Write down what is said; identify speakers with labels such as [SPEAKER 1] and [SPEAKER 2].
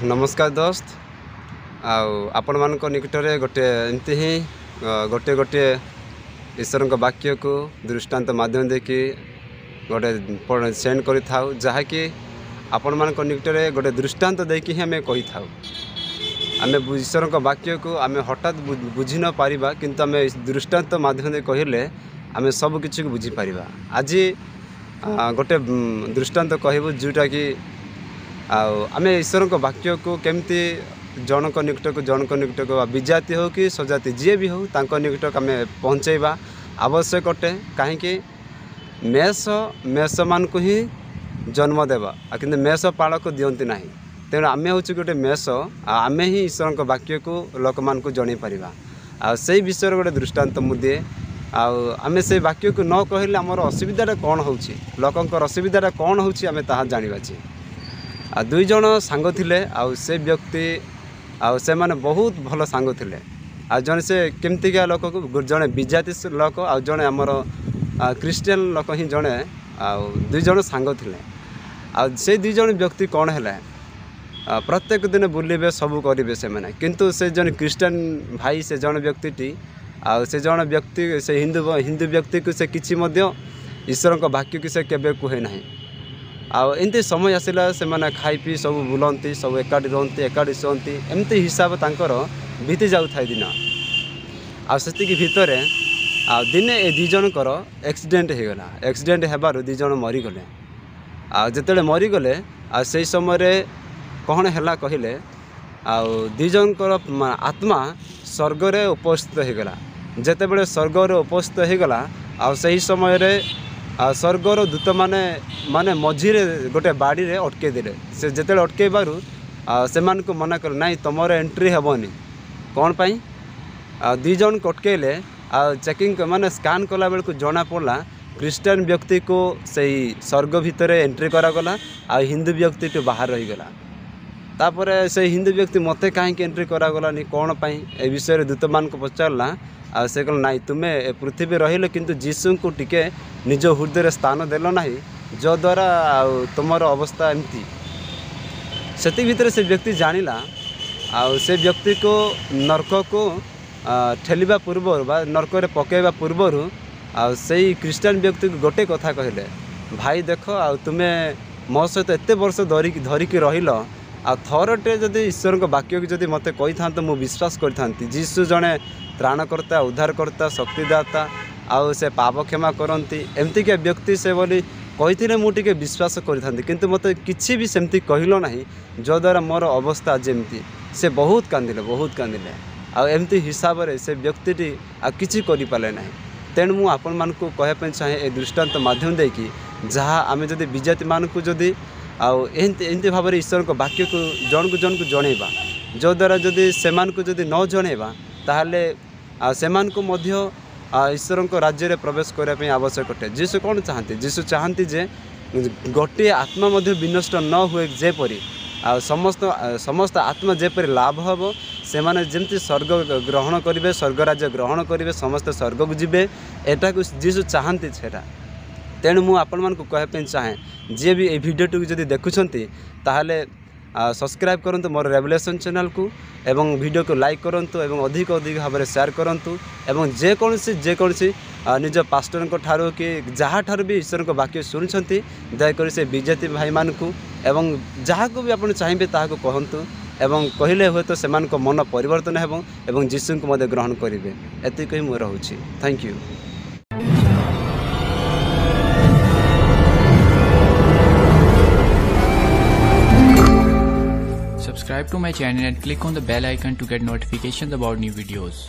[SPEAKER 1] नमस्कार दोस्त आपण मान निकट में गोटे एमती ही गोटे गोटे ईश्वर वाक्य को दृष्टांत माध्यम देखि गोटे सेंड कर जहाँकि आपण मान निकट में गोटे दृष्टांत देकी आम कही था आम ईश्वर वाक्य को आम हठात बुझी न पारिबा किंतु आम दृष्टांत माध्यम कहले आम सब किसी बुझीपर आज गोटे दृष्टांत कहबू जोटा कि आम ईश्वर वाक्य को केमती जनक निकट को विजाति हो कि सजाति जी भी हो तांको निकट आम पहुँचेबा आवश्यक अटे कहीं मेष मान को ही जन्म देवा किंतु मेष पालक दियंती नहीं तेणु आम हूँ गोटे मेष आम ही ईश्वर वाक्य को लोक मान को जन पार से विषय गोटे दृष्टांत मुझे आम से वाक्य को न कहले आमर असुविधा कौन हो लोकंर असुविधा कौन हो जाना दुई जन सांग थिले से व्यक्ति से माने बहुत भल सांग थिले जन से केमतिका लोक को जड़े विजाति लोक आ जड़े आमर क्रिश्चियन लोक ही जड़े दुई जन सांग थिले से दुई जन व्यक्ति कौन है प्रत्येक दिन बुलबे सब करेंगे से मैंने किंतु से जन क्रिश्चियन भाई से जन व्यक्ति से जन व्यक्ति से हिंदू व्यक्ति को से किसी ईश्वर वाक्य की से केबे कहे ना एमती समय आसला से मैंने खाई पी सब बुलती सब एकाठी रुहति एकाठी शुअती एमती हिसाब तांकर बीती जाऊ था दिन आती भितर दिने ए दी जनकर एक्सीडेंट हो गला एक्सीडेंट होबार दी जन मरीगले जिते मरीगले से समय कौन है कहले दी जनकर आत्मा स्वर्ग रे उपस्थित हो गला जिते बड़े स्वर्ग रे उपस्थित हो गला से समय स्वर्गर दूत माने माने मझीरे गोटे बाड़ी रे अटके देले से जेते अटकेबारु से मान को मना कर नहीं तुमर एंट्री हेबनी कौन पाई दी जन को अटकेले चेकिंग माने स्कान कला बेल को जना पड़ा क्रिश्चियन व्यक्ति को सही स्वर्ग भितर एंट्री करागला आ हिंदू व्यक्ति तो बाहर रही गला तापर से हिंदू व्यक्ति मते कहीं एंट्री करागलानी कौन पाई ए विषय दूत मान को पचारला से कह नाई तुम्हें पृथ्वी रही किंतु जीसु को टिके निज हृदय स्थान देल ना जो द्वारा तुमर अवस्था एमती से भितर से व्यक्ति जानिला से व्यक्ति को नरक को ठेलिबा पूर्वर बा नरक रे पकेबा पूर्वर से क्रिश्चियन व्यक्ति को गोटे कथा कहले भाई देख तुम्हें मो सहित एत वर्ष धरिकी रहिल थरटे जदि ईश्वर वाक्य को जदि मते कही था मु विश्वास करी जीसु जड़े त्राणकर्ता उद्धारकर्ता शक्तिदाता आउ से पाप क्षमा करती एमती के व्यक्ति से बोली कही मुझे विश्वास करी किंतु मते किसी भी सेमती कहल ना जो द्वारा मोर अवस्था जमती से बहुत कांदिले आमती हिसाब से से व्यक्ति किसी करें ना तेणु मुझे आपण मान को कहवाई चाहे ए दृष्टांत माध्यम देकी जहाँ आम जदि विजाति मान को जदि एमती भाव में ईश्वर को वाक्य को जन को जनइबा जो द्वारा जदि से न जनइबा ताहले सेमान को मध्य ईश्वर को राज्य रे प्रवेश करने आवश्यक अटे जीसु कौन चाहती जीसु चाहती जे गोटे आत्मा मध्य विनष्ट न हुए जेपरी समस्त आत्मा जेपरी लाभ हम से माने जमती स्वर्ग ग्रहण करेंगे स्वर्ग राज्य ग्रहण करेंगे समस्त स्वर्ग को जीवे एटा को जीसु चाहती सेटा तेणु मुझे आपण मान को कहवाई चाहे जी भी ये भिडियो जदि देखुंट ताहले सब्सक्राइब करंतु मोर रेवलेशन चैनल को एवं वीडियो को लाइक करंतु एवं अधिक भाव में शेयर करंतु एवं जेकोसी निज पास्टर को ठारो कि जहाँ ठार भी ईश्वर को वाक्य शुणुंट दयाकोरी से विजाति भाई मान को एवं जहाँ को भी आप चाहिए ताको कहतु एवं कहले हुए तो सेमान को मन परिवर्तन एवं जीसु को मध्य ग्रहण करेंगे एतिक ही मुझे रोचे thank you.
[SPEAKER 2] Subscribe to my channel and click on the bell icon to get notifications about new videos.